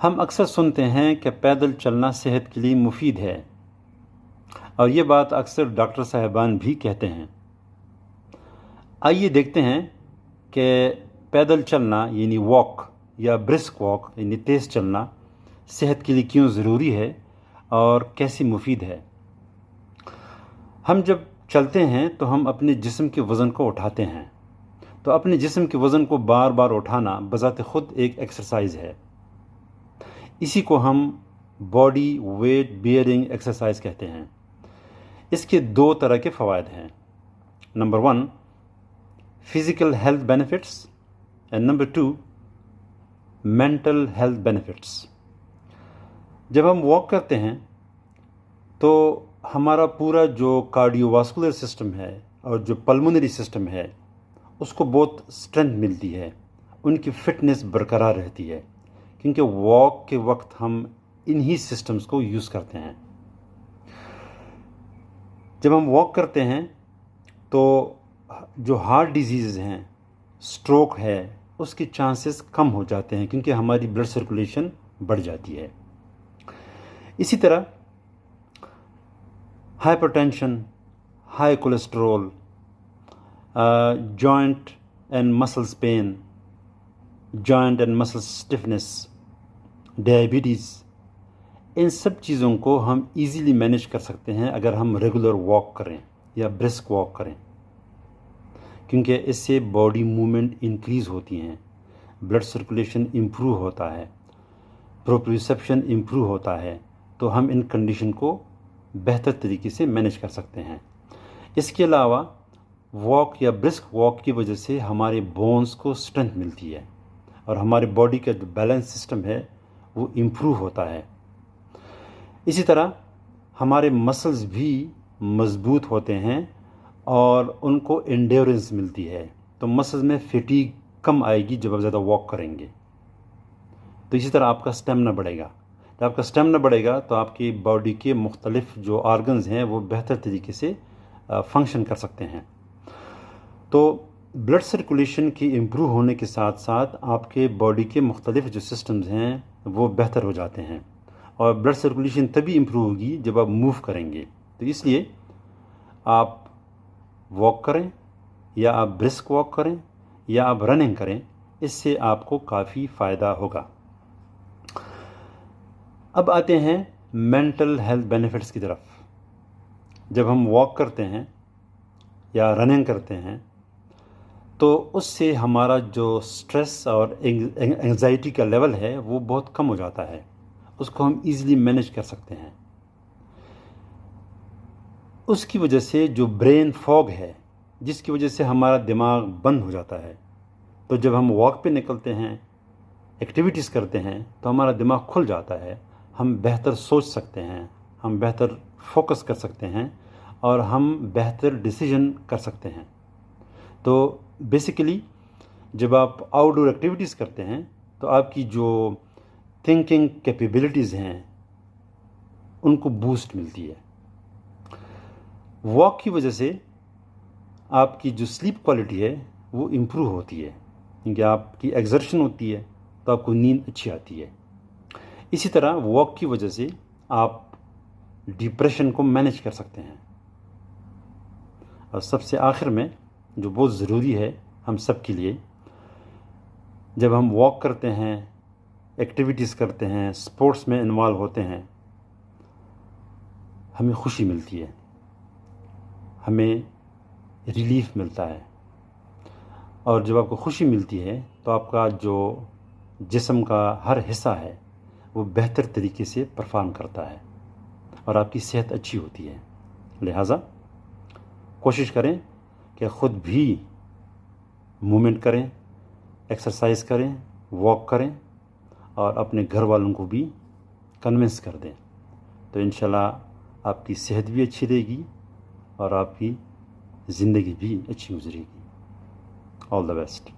ہم اکثر سنتے ہیں کہ پیدل چلنا صحت کے لیے مفید ہے، اور یہ بات اکثر ڈاکٹر صاحبان بھی کہتے ہیں۔ آئیے دیکھتے ہیں کہ پیدل چلنا یعنی واک یا برسک واک یعنی تیز چلنا صحت کے لیے کیوں ضروری ہے اور کیسی مفید ہے۔ ہم جب چلتے ہیں تو ہم اپنے جسم کے وزن کو اٹھاتے ہیں، تو اپنے جسم کے وزن کو بار بار اٹھانا بذات خود ایک ایکسرسائز ہے۔ اسی کو ہم باڈی ویٹ بیئرنگ ایکسرسائز کہتے ہیں۔ اس کے دو طرح کے فوائد ہیں۔ Number 1 physical health benefits and number 2 mental health benefits. جب ہم واک کرتے ہیں تو ہمارا پورا جو کارڈیو واسکولر سسٹم ہے اور جو پلمونری سسٹم ہے اس کو بہت اسٹرینتھ ملتی ہے، ان کی فٹنس برقرار رہتی ہے، کیونکہ واک کے وقت ہم انہی سسٹمز کو یوز کرتے ہیں۔ جب ہم واک کرتے ہیں تو جو ہارٹ ڈیزیز ہیں، سٹروک ہے، اس کے چانسز کم ہو جاتے ہیں، کیونکہ ہماری بلڈ سرکولیشن بڑھ جاتی ہے۔ اسی طرح hypertension, high cholesterol, joint and muscles pain, joint and muscle stiffness, diabetes, ان سب چیزوں کو ہم ایزیلی مینیج کر سکتے ہیں اگر ہم ریگولر واک کریں یا برسک واک کریں، کیونکہ اس سے باڈی موومنٹ انکریز ہوتی ہیں، بلڈ سرکولیشن امپروو ہوتا ہے، پروپریوسیپشن امپروو ہوتا ہے، تو ہم ان کنڈیشن کو بہتر طریقے سے مینیج کر سکتے ہیں۔ اس کے علاوہ واک یا برسک واک کی وجہ سے ہمارے بونز کو اسٹرینتھ ملتی ہے اور ہمارے باڈی کا جو بیلنس سسٹم ہے وہ امپروو ہوتا ہے۔ اسی طرح ہمارے مسلز بھی مضبوط ہوتے ہیں اور ان کو انڈیورنس ملتی ہے، تو مسلز میں فٹیگ کم آئے گی جب آپ زیادہ واک کریں گے۔ تو اسی طرح آپ کا اسٹیمنا بڑھے گا۔ جب آپ کا اسٹیمنا بڑھے گا تو آپ کی باڈی کے مختلف جو آرگنز ہیں وہ بہتر طریقے سے فنکشن کر سکتے ہیں۔ تو بلڈ سرکولیشن کی امپروو ہونے کے ساتھ ساتھ آپ کے باڈی کے مختلف جو سسٹمز ہیں وہ بہتر ہو جاتے ہیں، اور بلڈ سرکولیشن تبھی امپروو ہوگی جب آپ موو کریں گے۔ تو اس لیے آپ واک کریں یا آپ برسک واک کریں یا آپ رننگ کریں، اس سے آپ کو کافی فائدہ ہوگا۔ اب آتے ہیں مینٹل ہیلتھ بینیفٹس کی طرف۔ جب ہم واک کرتے ہیں یا رننگ کرتے ہیں تو اس سے ہمارا جو سٹریس اور انگزائٹی کا لیول ہے وہ بہت کم ہو جاتا ہے، اس کو ہم ایزیلی مینیج کر سکتے ہیں۔ اس کی وجہ سے جو برین فوگ ہے، جس کی وجہ سے ہمارا دماغ بند ہو جاتا ہے، تو جب ہم واک پہ نکلتے ہیں، ایکٹیویٹیز کرتے ہیں، تو ہمارا دماغ کھل جاتا ہے، ہم بہتر سوچ سکتے ہیں، ہم بہتر فوکس کر سکتے ہیں اور ہم بہتر ڈیسیژن کر سکتے ہیں۔ تو بیسیکلی جب آپ آؤٹ ڈور ایکٹیویٹیز کرتے ہیں تو آپ کی جو تھنکنگ کیپیبلٹیز ہیں ان کو بوسٹ ملتی ہے۔ واک کی وجہ سے آپ کی جو سلیپ کوالٹی ہے وہ امپروو ہوتی ہے، کیونکہ آپ کی ایگزرشن ہوتی ہے تو آپ کو نیند اچھی آتی ہے۔ اسی طرح واک کی وجہ سے آپ ڈپریشن کو مینیج کر سکتے ہیں۔ اور سب سے آخر میں جو بہت ضروری ہے ہم سب کے لیے، جب ہم واک کرتے ہیں، ایکٹیویٹیز کرتے ہیں، اسپورٹس میں انوالو ہوتے ہیں، ہمیں خوشی ملتی ہے، ہمیں ریلیف ملتا ہے، اور جب آپ کو خوشی ملتی ہے تو آپ کا جو جسم کا ہر حصہ ہے وہ بہتر طریقے سے پرفارم کرتا ہے اور آپ کی صحت اچھی ہوتی ہے۔ لہٰذا کوشش کریں کہ خود بھی موومنٹ کریں، ایکسرسائز کریں، واک کریں، اور اپنے گھر والوں کو بھی کنونس کر دیں، تو انشاءاللہ آپ کی صحت بھی اچھی رہے گی اور آپ کی زندگی بھی اچھی گزرے گی۔ آل دا بیسٹ۔